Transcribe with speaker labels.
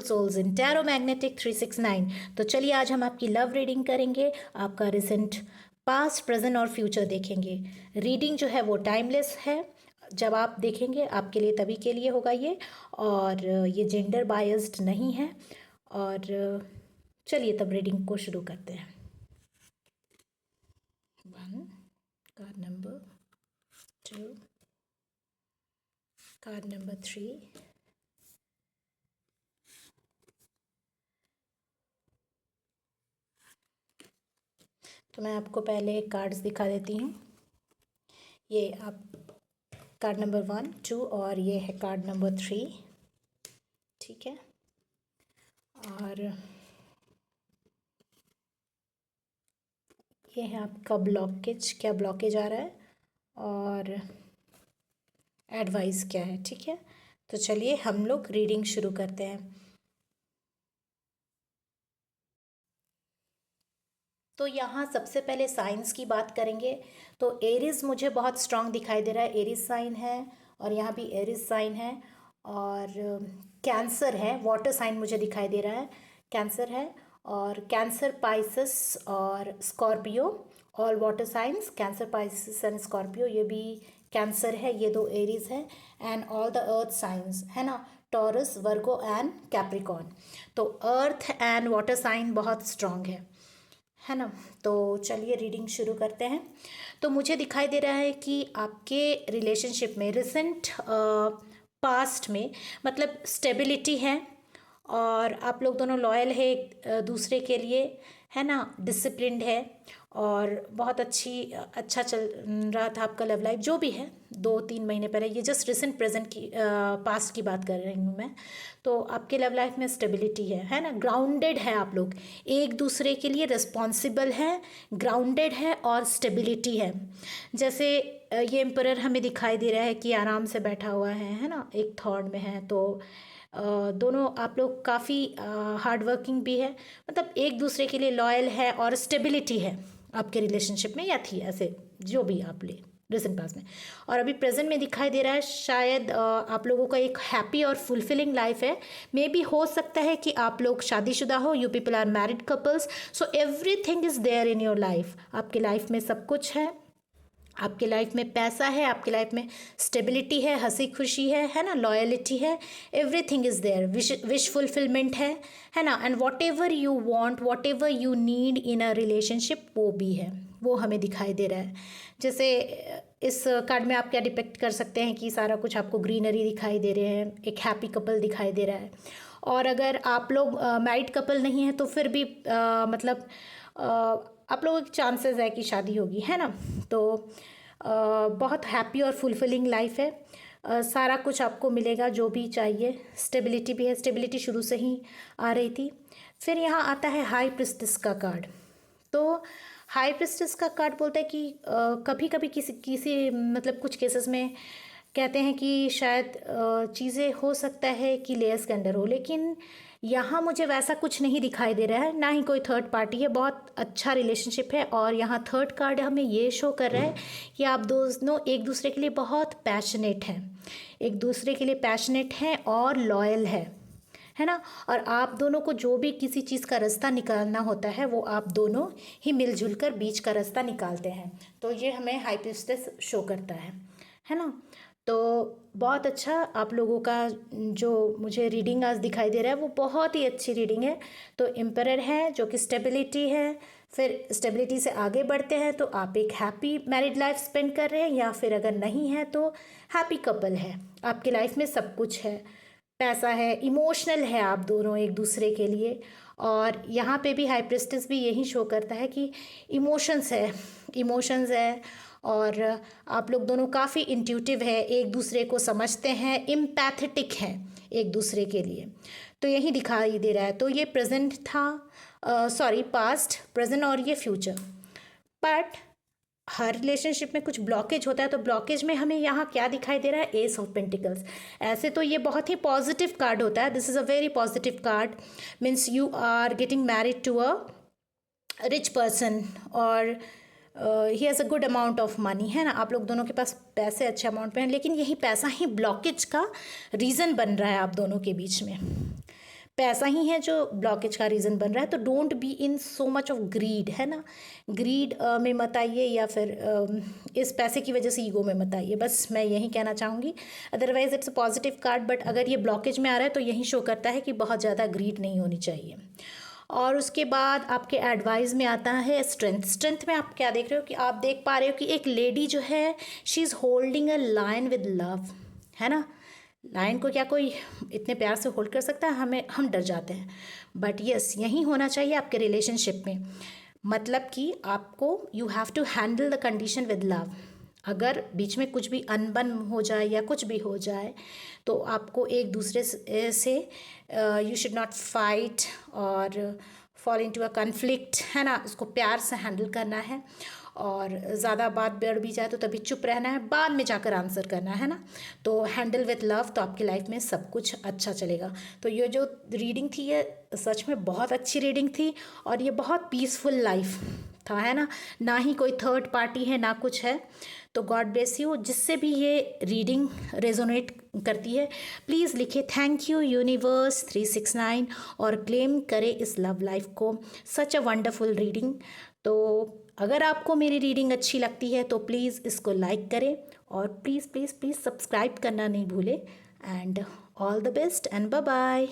Speaker 1: Souls इन tarot magnetic 369। तो चलिए आज हम आपकी लव रीडिंग करेंगे, आपका रिसेंट पास्ट प्रेजेंट और फ्यूचर देखेंगे। रीडिंग जो है वो टाइमलेस है, जब आप देखेंगे आपके लिए तभी के लिए होगा ये, और ये जेंडर बायस्ड नहीं है। और चलिए तब रीडिंग को शुरू करते हैं। 1 कार्ड नंबर 2 कार्ड नंबर 3 तो मैं आपको पहले कार्ड्स दिखा देती हूँ। ये आप कार्ड नंबर 1 2 और ये है कार्ड नंबर 3, ठीक है। और ये है आपका ब्लॉकेज, क्या ब्लॉकेज आ रहा है और एडवाइस क्या है, ठीक है। तो चलिए हम लोग रीडिंग शुरू करते हैं। तो यहाँ सबसे पहले साइंस की बात करेंगे तो एरीज मुझे बहुत स्ट्रांग दिखाई दे रहा है, एरीज साइन है और यहाँ भी एरीज साइन है। और कैंसर है, वाटर साइन मुझे दिखाई दे रहा है, कैंसर है। और कैंसर, पाइसेस और Scorpio, all water science, cancer, Pisces and Scorpio, ये भी कैंसर है, ये दो एरीज है। And all the earth science है ना, टॉरस, वर्गो एंड कैप्रिकॉर्न। तो अर्थ एंड वाटर साइन बहुत स्ट्रांग है ना। तो चलिए रीडिंग शुरू करते हैं। तो मुझे दिखाई दे रहा है कि आपके रिलेशनशिप में रिसेंट पास्ट में मतलब स्टेबिलिटी है, और आप लोग दोनों लॉयल है एक दूसरे के लिए, है ना, डिसिप्लिन्ड है और बहुत अच्छा चल रहा था आपका लव लाइफ जो भी है 2-3 महीने पहले। ये जस्ट रिसेंट प्रेजेंट की पास्ट की बात कर रही हूँ मैं। तो आपके लव लाइफ में स्टेबिलिटी है ना, ग्राउंडेड है, आप लोग एक दूसरे के लिए रिस्पॉन्सिबल है, ग्राउंडेड है और स्टेबिलिटी है। जैसे ये एम्परर हमें दिखाई दे रहा है कि आराम से बैठा हुआ है ना, एक थॉट में है। तो दोनों आप लोग काफ़ी हार्ड वर्किंग भी है, मतलब एक दूसरे के लिए लॉयल है और स्टेबिलिटी है आपके रिलेशनशिप में, या थी ऐसे जो भी आप ले रिसेंट पास में। और अभी प्रेजेंट में दिखाई दे रहा है शायद आप लोगों का एक हैप्पी और फुलफिलिंग लाइफ है। मे बी हो सकता है कि आप लोग शादीशुदा हो, you people are married couples, so everything is there in your life. आपके लाइफ में सब कुछ है, आपके लाइफ में पैसा है, आपके लाइफ में स्टेबिलिटी है, हंसी खुशी है ना, लॉयलिटी है, everything is there, wish fulfilment है ना। And whatever you want, whatever you need in a relationship वो भी है, वो हमें दिखाई दे रहा है। जैसे इस कार्ड में आप क्या डिपेक्ट कर सकते हैं कि सारा कुछ आपको ग्रीनरी दिखाई दे रहे हैं, एक हैप्पी कपल दिखाई दे रहा है। और अगर आप लोग मैरिड कपल नहीं हैं तो फिर भी मतलब आप लोगों के चांसेस है कि शादी होगी, है ना। तो बहुत हैप्पी और फुलफिलिंग लाइफ है, सारा कुछ आपको मिलेगा जो भी चाहिए, स्टेबिलिटी भी है, स्टेबिलिटी शुरू से ही आ रही थी। फिर यहाँ आता है हाई प्रिस्टेस का कार्ड। तो हाई प्रिस्टेस का कार्ड बोलता है कि कभी कभी किसी मतलब कुछ केसेस में कहते हैं कि शायद चीज़ें हो सकता है कि लेयर्स के अंडर हो, लेकिन यहाँ मुझे वैसा कुछ नहीं दिखाई दे रहा है, ना ही कोई थर्ड पार्टी है, बहुत अच्छा रिलेशनशिप है। और यहाँ थर्ड कार्ड हमें ये शो कर रहा है कि आप दोनों एक दूसरे के लिए बहुत पैशनेट हैं, एक दूसरे के लिए पैशनेट हैं और लॉयल है ना। और आप दोनों को जो भी किसी चीज़ का रास्ता निकालना होता है वो आप दोनों ही मिलजुल कर बीच का रास्ता निकालते हैं। तो ये हमें हाई प्रिस्टेस शो करता है ना। तो बहुत अच्छा आप लोगों का जो मुझे रीडिंग आज दिखाई दे रहा है वो बहुत ही अच्छी रीडिंग है। तो एम्परर है जो कि स्टेबिलिटी है, फिर स्टेबिलिटी से आगे बढ़ते हैं तो आप एक हैप्पी मैरिड लाइफ स्पेंड कर रहे हैं, या फिर अगर नहीं है तो हैप्पी कपल है, आपके लाइफ में सब कुछ है, पैसा है, इमोशनल है आप दोनों एक दूसरे के लिए। और यहाँ पे भी हाई प्रिस्टेस भी यही शो करता है कि इमोशंस है और आप लोग दोनों काफ़ी इंट्यूटिव है, एक दूसरे को समझते हैं, इम्पैथेटिक हैं एक दूसरे के लिए। तो यही दिखाई दे रहा है। तो ये प्रेजेंट था, सॉरी पास्ट, प्रेजेंट और ये फ्यूचर। बट हर रिलेशनशिप में कुछ ब्लॉकेज होता है, तो ब्लॉकेज में हमें यहाँ क्या दिखाई दे रहा है, एस ऑफ पेंटिकल्स। ऐसे तो ये बहुत ही पॉजिटिव कार्ड होता है, this is a very positive card, means you are getting married to a rich person और he has a good amount of money, है ना। आप लोग दोनों के पास पैसे अच्छे अमाउंट में हैं, लेकिन यही पैसा ही ब्लॉकेज का रीज़न बन रहा है आप दोनों के बीच में। पैसा ही है जो ब्लॉकेज का रीज़न बन रहा है। तो don't be in so much of greed, है ना, ग्रीड में मत आइए, या फिर इस पैसे की वजह से ईगो में मत आइए। बस मैं यही कहना चाहूँगी। Otherwise it's a positive card, but अगर ये ब्लॉकेज में आ रहा है तो यही शो करता है कि बहुत ज़्यादा ग्रीड नहीं होनी चाहिए। और उसके बाद आपके एडवाइस में आता है स्ट्रेंथ। स्ट्रेंथ में आप क्या देख रहे हो कि आप देख पा रहे हो कि एक लेडी जो है, she is holding a lion with love, है ना। लायन को क्या कोई इतने प्यार से होल्ड कर सकता है? हम डर जाते हैं। बट यस, यही होना चाहिए आपके रिलेशनशिप में। मतलब कि आपको you have to handle the condition with love. अगर बीच में कुछ भी अनबन हो जाए या कुछ भी हो जाए तो आपको एक दूसरे से यू शुड नॉट फाइट और फॉल इनटू अ कन्फ्लिक्ट, है ना। उसको प्यार से हैंडल करना है, और ज़्यादा बात बढ़ भी जाए तो तभी चुप रहना है, बाद में जाकर आंसर करना है ना। तो हैंडल विथ लव, तो आपकी लाइफ में सब कुछ अच्छा चलेगा। तो ये जो रीडिंग थी ये सच में बहुत अच्छी रीडिंग थी, और ये बहुत पीसफुल लाइफ था, है ना ही कोई थर्ड पार्टी है ना कुछ है। तो गॉड ब्लेस यू। जिससे भी ये रीडिंग रेजोनेट करती है प्लीज़ लिखे थैंक यू यूनिवर्स 369 और क्लेम करे इस लव लाइफ को। सच अ वंडरफुल रीडिंग। तो अगर आपको मेरी रीडिंग अच्छी लगती है तो प्लीज़ इसको लाइक करें, और प्लीज़ प्लीज़ प्लीज़ सब्सक्राइब करना नहीं भूलें। And all the best and bye bye.